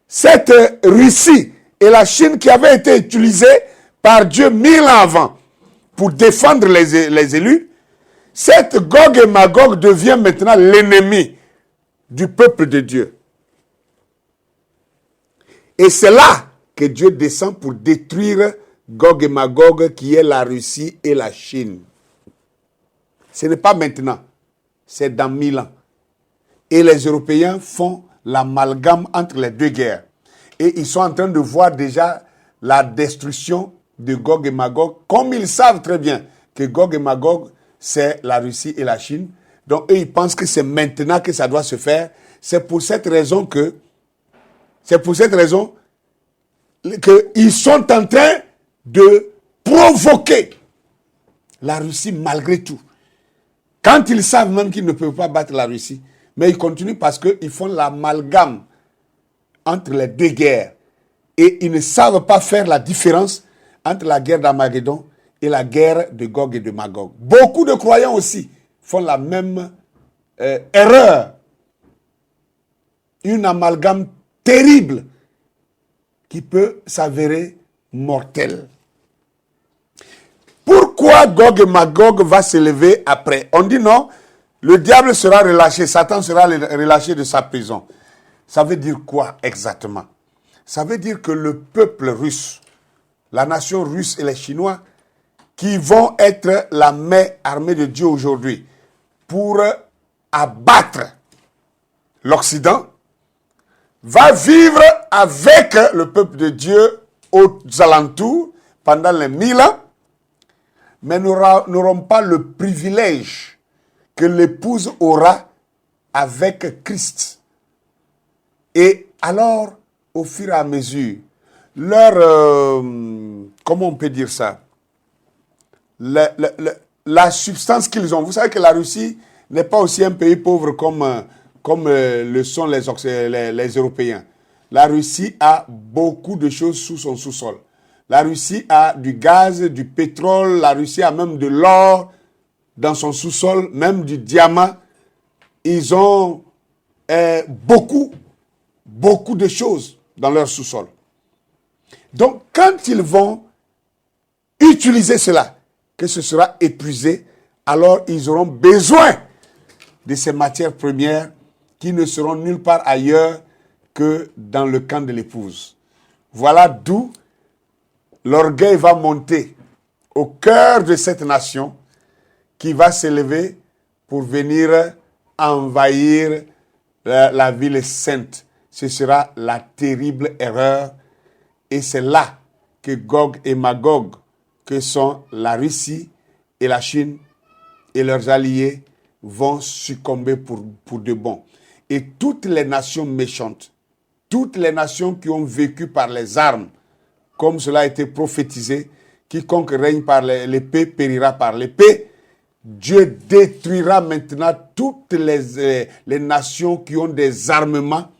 cette Russie et la Chine qui avaient été utilisées par Dieu 1000 ans avant pour défendre les élus. Cette Gog et Magog devient maintenant l'ennemi du peuple de Dieu. Et c'est là que Dieu descend pour détruire Gog et Magog qui est la Russie et la Chine. Ce n'est pas maintenant, c'est dans 1000 ans. Et les Européens font l'amalgame entre les deux guerres. Et ils sont en train de voir déjà la destruction de Gog et Magog, comme ils savent très bien que Gog et Magog, c'est la Russie et la Chine. Donc, eux, ils pensent que c'est maintenant que ça doit se faire. C'est pour cette raison qu'ils sont en train de provoquer la Russie malgré tout. Quand ils savent même qu'ils ne peuvent pas battre la Russie, mais ils continuent parce qu'ils font l'amalgame entre les deux guerres. Et ils ne savent pas faire la différence entre la guerre d'Armageddon et la guerre de Gog et de Magog. Beaucoup de croyants aussi font la même erreur. Une amalgame terrible qui peut s'avérer mortelle. Pourquoi Gog et Magog va se lever après? On dit non, le diable sera relâché, Satan sera relâché de sa prison. Ça veut dire quoi exactement? Ça veut dire que le peuple russe, la nation russe et les Chinois, qui vont être la main armée de Dieu aujourd'hui pour abattre l'Occident, va vivre avec le peuple de Dieu aux alentours pendant les 1000 ans, mais n'auront pas le privilège que l'épouse aura avec Christ. Et alors, au fur et à mesure, leur, comment on peut dire ça, la substance qu'ils ont. Vous savez que la Russie n'est pas aussi un pays pauvre comme le sont les Européens. La Russie a beaucoup de choses sous son sous-sol. La Russie a du gaz, du pétrole, la Russie a même de l'or dans son sous-sol, même du diamant. Ils ont beaucoup de choses dans leur sous-sol. Donc, quand ils vont utiliser cela, que ce sera épuisé, alors ils auront besoin de ces matières premières qui ne seront nulle part ailleurs que dans le camp de l'épouse. Voilà d'où l'orgueil va monter au cœur de cette nation qui va s'élever pour venir envahir la ville sainte. Ce sera la terrible erreur et c'est là que Gog et Magog que sont la Russie et la Chine et leurs alliés vont succomber pour de bon. Et toutes les nations méchantes, toutes les nations qui ont vécu par les armes, comme cela a été prophétisé, quiconque règne par l'épée périra par l'épée. Dieu détruira maintenant toutes les nations qui ont des armements.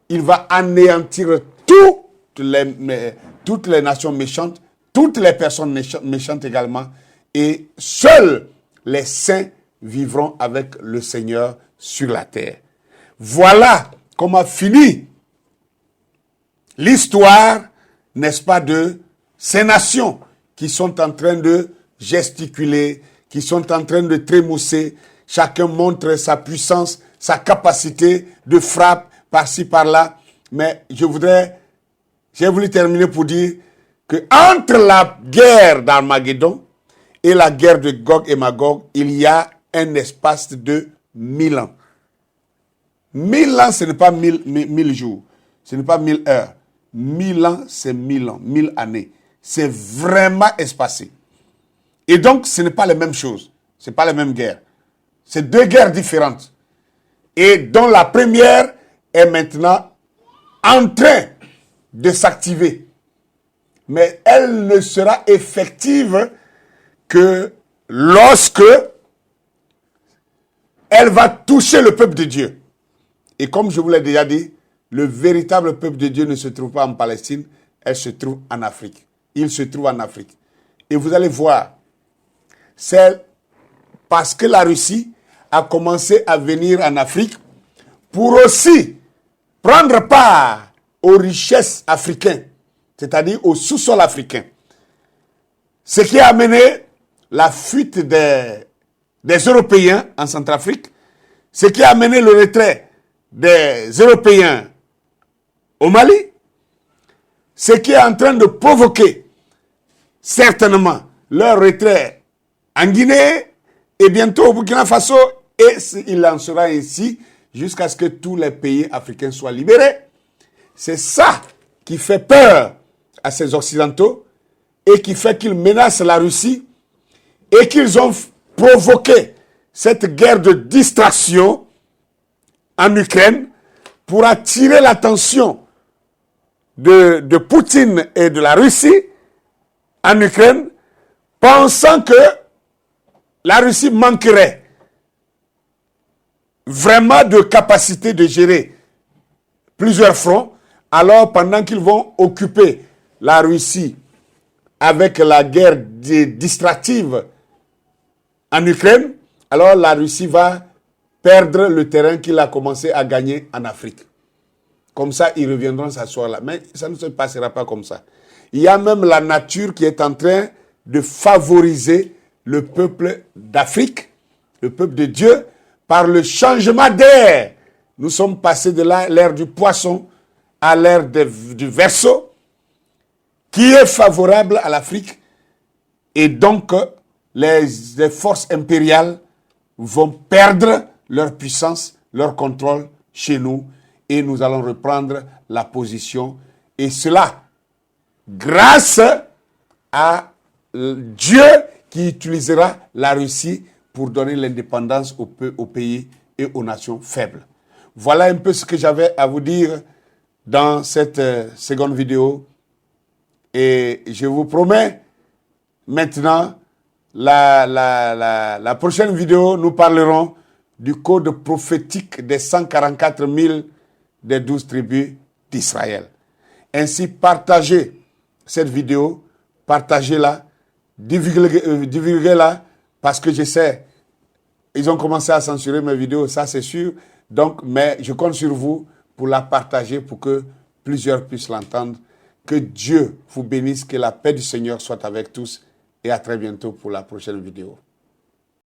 Il va anéantir toutes les nations méchantes, toutes les personnes méchantes également. Et seuls les saints vivront avec le Seigneur sur la terre. Voilà comment finit l'histoire, n'est-ce pas, de ces nations qui sont en train de gesticuler, qui sont en train de trémousser. Chacun montre sa puissance, sa capacité de frappe par-ci, par-là. Mais j'ai voulu terminer pour dire que entre la guerre d'Armageddon et la guerre de Gog et Magog, il y a un espace de 1000 ans. 1000 ans, ce n'est pas 1000 jours, ce n'est pas 1000 heures. 1000 ans, c'est 1000 ans, 1000 années. C'est vraiment espacé. Et donc, ce n'est pas les mêmes choses. Ce n'est pas les mêmes guerres. C'est deux guerres différentes. Et dont la première est maintenant en train de s'activer. Mais elle ne sera effective que lorsque elle va toucher le peuple de Dieu. Et comme je vous l'ai déjà dit, le véritable peuple de Dieu ne se trouve pas en Palestine, elle se trouve en Afrique. Il se trouve en Afrique. Et vous allez voir, c'est parce que la Russie a commencé à venir en Afrique pour aussi prendre part aux richesses africaines, c'est-à-dire au sous-sol africain. Ce qui a amené la fuite des Européens en Centrafrique, ce qui a amené le retrait des Européens au Mali, ce qui est en train de provoquer certainement leur retrait en Guinée et bientôt au Burkina Faso, et il en sera ainsi jusqu'à ce que tous les pays africains soient libérés. C'est ça qui fait peur à ces Occidentaux et qui fait qu'ils menacent la Russie et qu'ils ont provoqué cette guerre de distraction en Ukraine pour attirer l'attention de Poutine et de la Russie en Ukraine, pensant que la Russie manquerait vraiment de capacité de gérer plusieurs fronts. Alors, pendant qu'ils vont occuper la Russie avec la guerre distractive en Ukraine, alors la Russie va perdre le terrain qu'il a commencé à gagner en Afrique. Comme ça, ils reviendront s'asseoir là. Mais ça ne se passera pas comme ça. Il y a même la nature qui est en train de favoriser le peuple d'Afrique, le peuple de Dieu, par le changement d'air. Nous sommes passés de l'ère du poisson à l'ère du Verseau, qui est favorable à l'Afrique. Et donc, les forces impériales vont perdre leur puissance, leur contrôle chez nous. Et nous allons reprendre la position. Et cela, grâce à Dieu qui utilisera la Russie pour donner l'indépendance aux pays et aux nations faibles. Voilà un peu ce que j'avais à vous dire dans cette seconde vidéo. Et je vous promets, maintenant, la prochaine vidéo, nous parlerons du code prophétique des 144 000 des 12 tribus d'Israël. Ainsi, partagez cette vidéo, partagez-la, divulguez-la, parce que je sais, ils ont commencé à censurer mes vidéos, ça c'est sûr. Donc, mais je compte sur vous pour la partager, pour que plusieurs puissent l'entendre. Que Dieu vous bénisse, que la paix du Seigneur soit avec tous et à très bientôt pour la prochaine vidéo.